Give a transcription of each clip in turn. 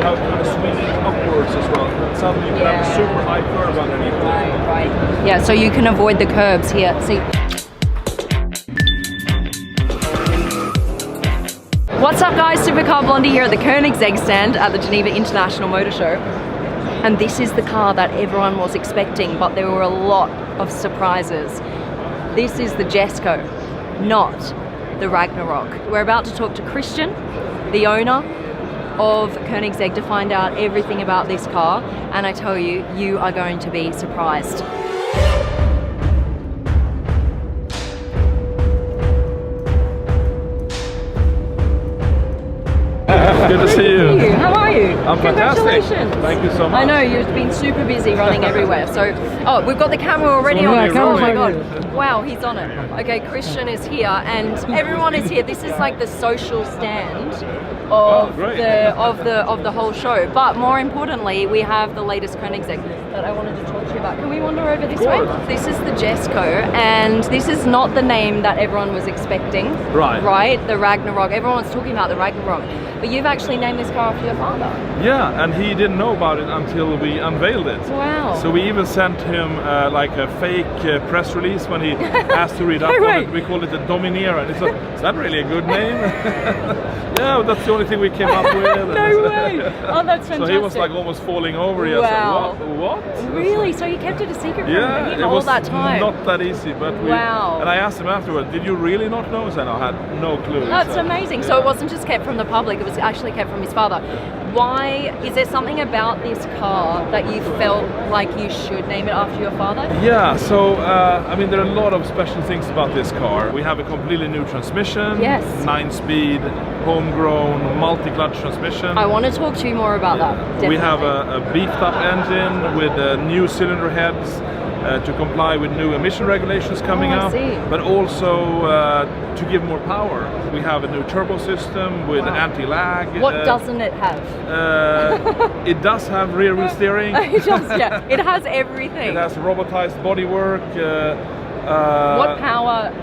have kind of swinging upwards as well. Suddenly you can have a super high curve underneath. Right. Yeah, so you can avoid the curbs here. See. What's up guys, Supercar Blondie here at the Koenigsegg stand at the Geneva International Motor Show. And this is the car that everyone was expecting, but there were a lot of surprises. This is the Jesko, not the Ragnarok. We're about to talk to Christian, the owner of Koenigsegg, to find out everything about this car, and I tell you, you are going to be surprised. Good to see you. How are you? I'm fantastic. Congratulations. Thank you so much. I know, you've been super busy running everywhere. So, oh, we've got the camera already on us. Oh my God. Wow, he's on it. Okay, Christian is here and everyone is here. This is like the social stand of the whole show. But more importantly, we have the latest Koenigsegg that I wanted to talk to you about. Can we wander over this way? This is the Jesko, and this is not the name that everyone was expecting. Right. Right? The Ragnarok. Everyone's talking about the Ragnarok. But you've actually named this car after your father. Yeah, and he didn't know about it until we unveiled it. Wow. So we even sent him like a fake press release when he asked to read up on it. We call it the Domineer, and he said, is that really a good name? Yeah, that's the only thing we came up with. No way! Oh, that's fantastic. So he was like almost falling over. He Wow. said, what? Really? So you kept it a secret from him It all was that time? not that easy, but Wow. And I asked him afterwards, did you really not know? He said, I had no clue. That's amazing. So it wasn't just kept from the public, it was actually kept from his father. Why, is there something about this car that you felt like you should name it after your father? Yeah, so I mean there are a lot of special things about this car. We have a completely new transmission, 9-speed, homegrown, multi-clutch transmission. I want to talk to you more about that. Definitely. We have a beefed up engine with new cylinder heads to comply with new emission regulations coming up, but also to give more power. We have a new turbo system with anti-lag. What doesn't it have? It does have rear wheel steering. It does, yeah. It has everything. It has robotized bodywork. What power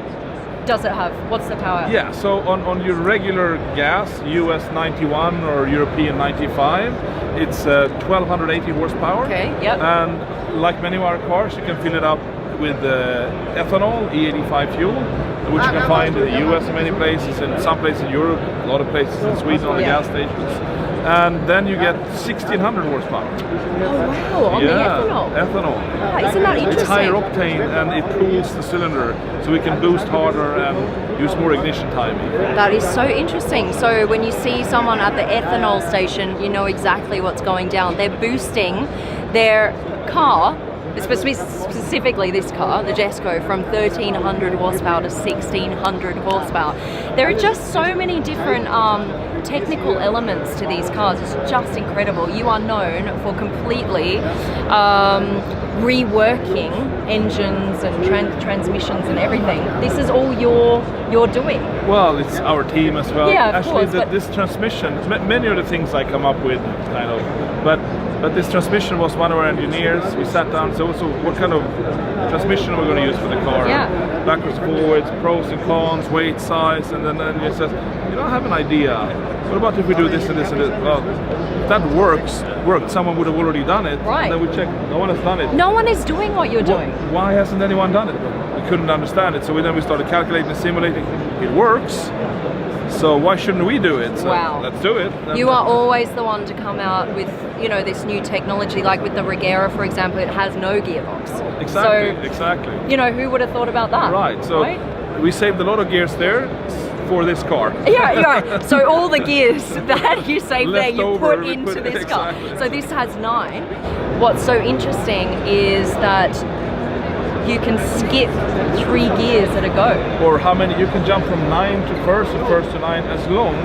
does it have? What's the power? Yeah, so on your regular gas, US 91 or European 95, it's 1280 horsepower. Okay, yep. And like many of our cars, you can fill it up with ethanol, E85 fuel, which you can find in the US in many places, in some places in Europe, a lot of places in Sweden on the gas stations. And then you get 1600 horsepower. Oh wow, on the ethanol? Ethanol. Oh, isn't that interesting? It's higher octane and it cools the cylinder, so we can boost harder and use more ignition timing. That is so interesting. So when you see someone at the ethanol station, you know exactly what's going down. They're boosting their car, specifically this car, the Jesko, from 1300 horsepower to 1600 horsepower. There are just so many different technical elements to these cars. It's just incredible. You are known for completely reworking engines and transmissions and everything. This is all you're doing. Well, it's our team as well. Yeah, of actually, course, this transmission, many of the things I come up with, kind of, but this transmission was one of our engineers. We sat down, so what kind of transmission are we going to use for the car? Yeah. Backwards, forwards, pros and cons, weight, size, and then he says, you know, I have an idea. What about if we do this and this and this? Well, if that worked, someone would have already done it. Right. And then we checked, no one has done it. No one is doing what you're doing. Why hasn't anyone done it? We couldn't understand it, so then we started calculating and simulating. It works. So why shouldn't we do it? So wow. Let's do it. You are always the one to come out with, you know, this new technology, like with the Regera, for example, it has no gearbox. Exactly. You know, who would have thought about that? Right, so we saved a lot of gears there for this car. Yeah, right. So all the gears that you saved there, you put into this car. So this has 9. What's so interesting is that you can skip 3 gears at a go. Or how many, you can jump from 9 to first and first to 9 as long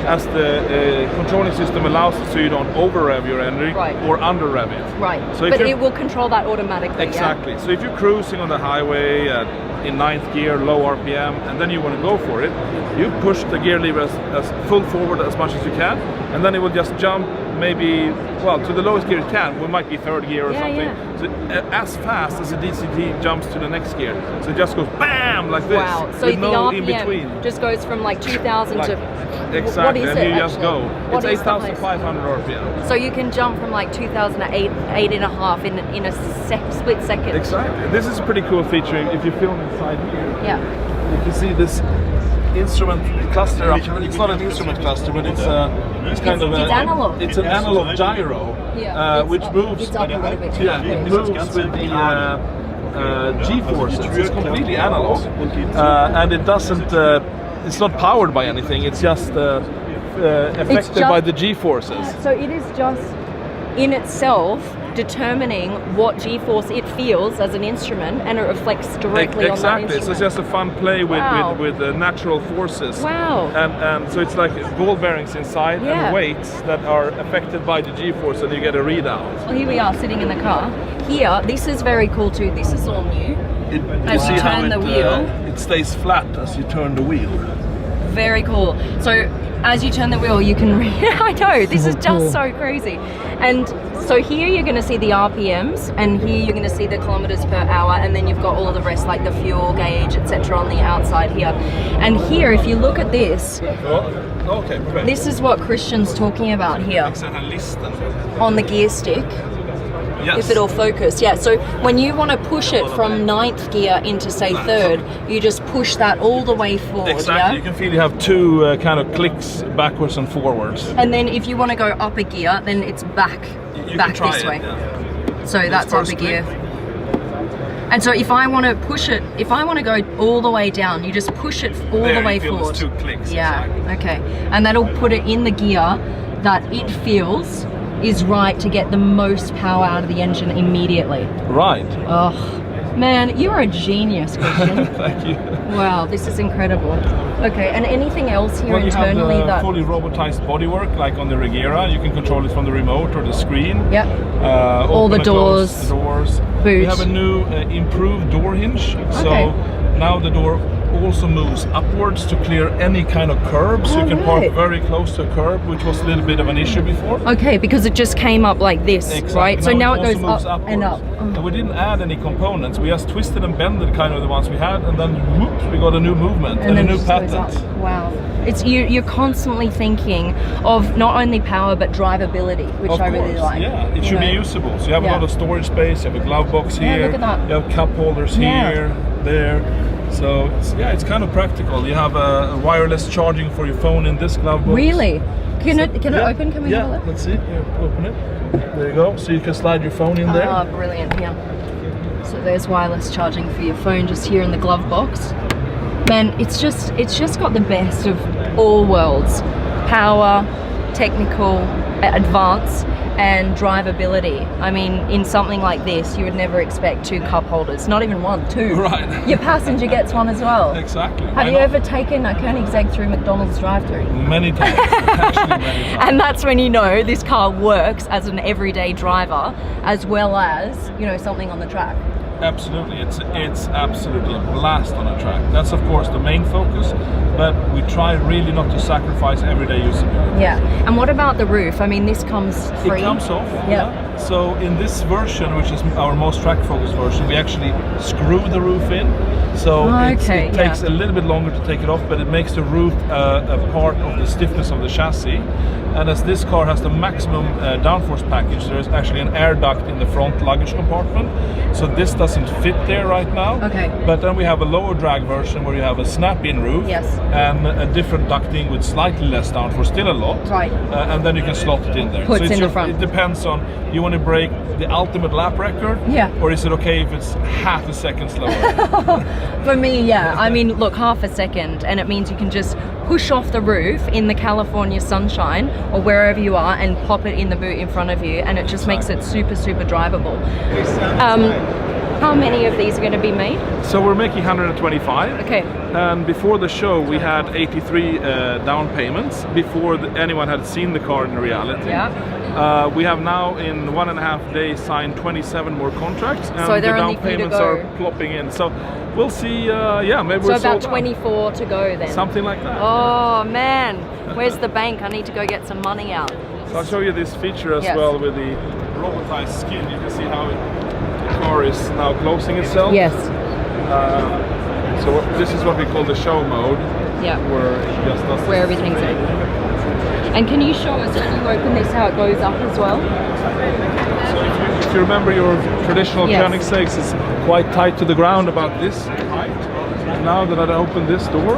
as the controlling system allows it, so you don't over-rev your engine or under-rev it. Right, so but it will control that automatically. Exactly, yeah? So if you're cruising on the highway in 9th gear, low RPM, and then you want to go for it, you push the gear lever as full forward as much as you can, and then it will just jump maybe, well, to the lowest gear it can, we might be third gear or something. Yeah. So as fast as the DCT jumps to the next gear. So it just goes BAM! Like this. Wow. So with the no RPM in between. just goes from like 2,000 Like, to... exactly, What is and it you just actually? go. What It's is the 8,500 RPM. So you can jump from like 2,000 to 8.5 in a split second. Exactly. This is a pretty cool feature if you film inside here. Yeah. You can see this instrument cluster. It's not an instrument cluster, but it's kind of it's analog. It's an analog gyro, which moves. It's up a little bit. Yeah, it moves with the G-forces. It's completely analog, and it doesn't. It's not powered by anything. It's just affected by the G-forces. So it is just in itself determining what G-force it feels as an instrument, and it reflects directly on that instrument. So it's just a fun play with Wow. with natural forces. Wow. And so it's like ball bearings inside Yeah. and weights that are affected by the G-force, and you get a readout. Well, here we are sitting in the car. Here, this is very cool too. This is all new. As you turn the wheel. It stays flat as you turn the wheel. Very cool. So as you turn the wheel, you can I know, this is just so crazy. And so here you're going to see the RPMs, and here you're going to see the kilometers per hour, and then you've got all of the rest like the fuel gauge, etc. on the outside here. And here, if you look at this, Okay, perfect. this is what Christian's talking about here on the gear stick. Yes. If it'll focus, yeah. So when you want to push it from 9th gear into say 3rd, you just push that all the way forward. Exactly. Yeah? You can feel you have two kind of clicks backwards and forwards. And then if you want to go up a gear, then it's back You back can try this it, way. yeah. So that's up a first gear. And so if I want to push it, if I want to go all the way down, you just push it all There, the way you feel forward. those 2 clicks. Yeah. Exactly. Okay. And that'll put it in the gear that it feels is right to get the most power out of the engine immediately. Right. Oh, man, you're a genius, Christian. Thank you. Wow, this is incredible. Okay, and anything else here Well, you internally have the that... fully robotized bodywork, like on the Regera. You can control it from the remote or the screen. Yep. All the doors, the doors. boot. We have a new improved door hinge. Okay. So now the door also moves upwards to clear any kind of curb. So you can park right. very close to a curb, which was a little bit of an issue before. Okay, because it just came up like this, Exactly. right? So now it also goes moves up and up. upwards. And we didn't add any components. We just twisted and bended kind of the ones we had, and then whoops, we got a new movement and a then it new just goes patent. up. Wow. It's you're constantly thinking of not only power but drivability, which Of I really course, like. yeah, it should be usable. So you have a Yeah. lot of storage space, you have a glove box Yeah, here, look at that. you have cup holders Yeah. here, there. So it's kind of practical. You have a wireless charging for your phone in this glove box. Really? Can it Yeah. open? Can we yeah, have a look? let's see. Here, open it. There you go. So you can slide your phone in there. Ah, brilliant, yeah. So there's wireless charging for your phone just here in the glove box. Man, it's just got the best of all worlds. Power, technical, advance, and drivability. I mean, in something like this, you would never expect 2 cup holders. Not even 1, 2. Right. Your passenger gets one as well. Exactly. Have Why you not? ever taken a Koenigsegg through McDonald's drive-thru? Many times. Actually, many times. And that's when you know this car works as an everyday driver, as well as, you know, something on the track. Absolutely, it's absolutely a blast on a track. That's of course the main focus, but we try really not to sacrifice everyday usability. Yeah. And what about the roof? I mean, this comes free. It comes off. Yeah. So in this version, which is our most track-focused version, we actually screw the roof in. So it takes a little bit longer to take it off, but it makes the roof a part of the stiffness of the chassis. And as this car has the maximum downforce package, there's actually an air duct in the front luggage compartment. So this doesn't fit there right now. Okay. But then we have a lower drag version where you have a snap-in roof. Yes. And a different ducting with slightly less downforce, still a lot. Right. And then you can slot it in there. Puts so in the front. It depends on, you want to break the ultimate lap record? Yeah. Or is it okay if it's half a second slower? For me, yeah. I mean, look, half a second, and it means you can just push off the roof in the California sunshine or wherever you are and pop it in the boot in front of you, and it just makes it super, super drivable. How many of these are going to be made? So we're making 125. Okay. And before the show, we had 83 down payments before anyone had seen the car in reality. Yeah. We have now in 1.5 days signed 27 more contracts, and So the they're down only for you to payments go. are plopping in. So we'll see. Yeah, maybe So we're about sold out. 24 to go then. Something like that. Oh man, where's the bank? I need to go get some money out. So I'll show you this feature as Yes. well with the robotized skin. You can see how the car is now closing itself. Yes. So this is what we call the show mode, Yeah. where it just does Where everything's open. And can you show us when you open this how it goes up as well? So if you remember your traditional Yes. Koenigseggs, it's quite tight to the ground about this height. And now that I open this door,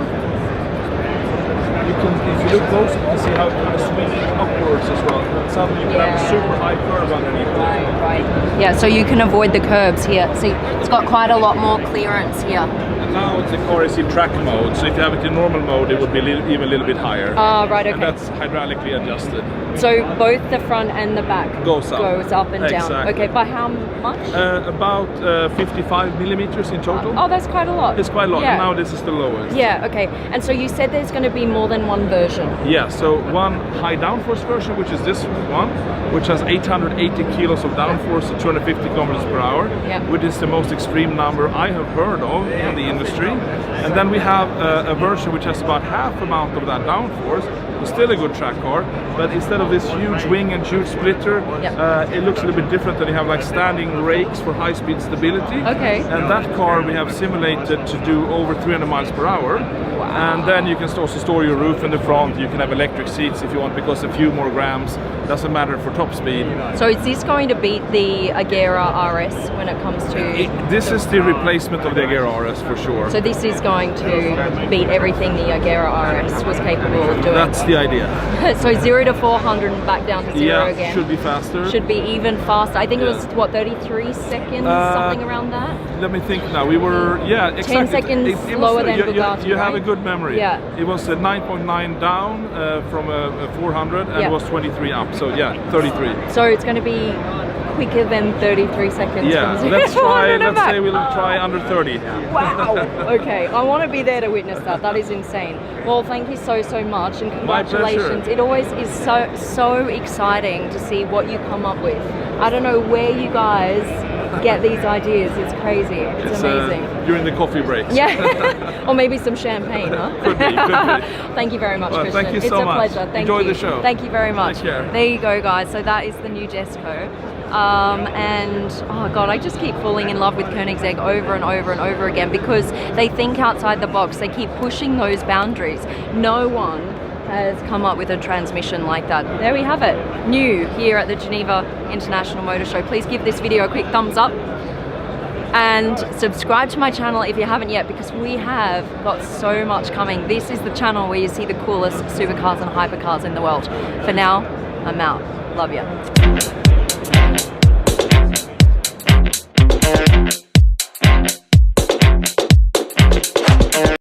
you can, if you look close, you can see how it kind of swings upwards as well. And suddenly you can have a Yeah. super high curve underneath it. Right. Yeah, so you can avoid the curbs here. See, it's got quite a lot more clearance here. And now the car is in track mode, so if you have it in normal mode, it would be even a little bit higher. Ah, right, And okay. that's hydraulically adjusted. So both the front and the back Goes up. and down. Exactly. Okay, by how much? About 55 millimeters in total. Oh, that's quite a lot. It's quite a lot, Yeah. and now this is the lowest. Yeah, okay. And so you said there's going to be more than one version. Yeah, so one high downforce version, which is this one, which has 880 kilos of downforce at 250 kilometers per hour, Yeah. which is the most extreme number I have heard of in the industry. And then we have a version which has about half amount of that downforce, but still a good track car. But instead of this huge wing and huge splitter, Yeah. it looks a little bit different. And you have like standing rakes for high-speed stability. Okay. And that car we have simulated to do over 300 miles per hour. And then you can also store your roof in the front. You can have electric seats if you want, because a few more grams doesn't matter for top speed. So is this going to beat the Agera RS when it comes to... This is the replacement of the Agera RS for sure. So this is going to beat everything the Agera RS was capable of doing. That's the idea. So 0 to 400 and back down to 0 Yeah, again. should be faster. Should be even faster. I think it was, Yeah. what, 33 seconds? Something around that? Let me think now. We were, yeah, exactly. 10 seconds slower than Bugatti, You have a right? good memory. Yeah. It was a 9.9 down from a 400, and Yeah. it was 23 up. So yeah, 33. So it's going to be quicker than 33 seconds. Yeah, from 0 let's to try. 100 and Let's back. say we'll try under 30. Wow. Okay, I want to be there to witness that. That is insane. Well, thank you so much, and My congratulations. pleasure. It always is so exciting to see what you come up with. I don't know where you guys get these ideas. It's crazy. It's amazing. During the coffee breaks. Yeah, or maybe some champagne, huh? Could be. Thank you very much, Well, Christian. thank you it's so a much. pleasure. Thank Enjoy you. the show. Thank you very much. Take care. There you go, guys. So that is the new Jesko. And oh god, I just keep falling in love with Koenigsegg over and over and over again, because they think outside the box. They keep pushing those boundaries. No one has come up with a transmission like that. There we have it. New here at the Geneva International Motor Show. Please give this video a quick thumbs up. And subscribe to my channel if you haven't yet, because we have got so much coming. This is the channel where you see the coolest supercars and hypercars in the world. For now, I'm out. Love ya.